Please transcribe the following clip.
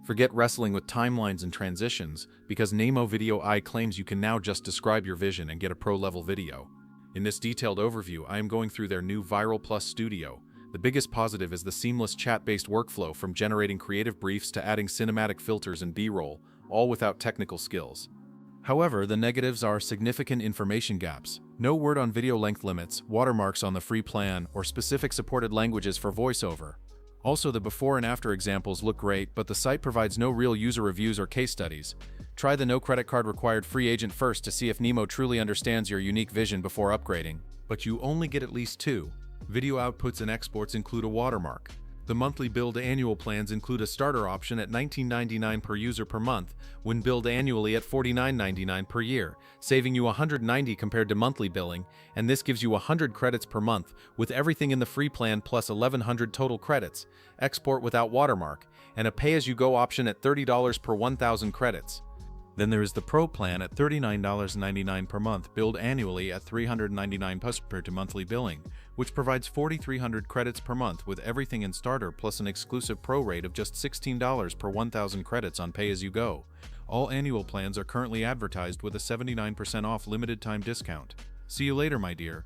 Forget wrestling with timelines and transitions, because Nemovideo claims you can now just describe your vision and get a pro-level video. In this detailed overview, I am going through their new Viral Plus Studio. The biggest positive is the seamless chat-based workflow, from generating creative briefs to adding cinematic filters and B-roll, all without technical skills. However, the negatives are significant information gaps. No word on video length limits, watermarks on the free plan, or specific supported languages for voiceover. Also, the before and after examples look great, but the site provides no real user reviews or case studies. Try the no credit card required free agent first to see if Nemo truly understands your unique vision before upgrading. But you only get at least two. Video outputs and exports include a watermark. The monthly billed annual plans include a starter option at $19.99 per user per month, when billed annually at $49.99 per year, saving you $190 compared to monthly billing, and this gives you 100 credits per month, with everything in the free plan plus 1,100 total credits, export without watermark, and a pay-as-you-go option at $30 per 1,000 credits. Then there is the Pro plan at $39.99 per month, billed annually at $399 compared to monthly billing, which provides 4,300 credits per month with everything in starter plus an exclusive Pro rate of just $16 per 1,000 credits on pay-as-you-go. All annual plans are currently advertised with a 79% off limited time discount. See you later, my dear.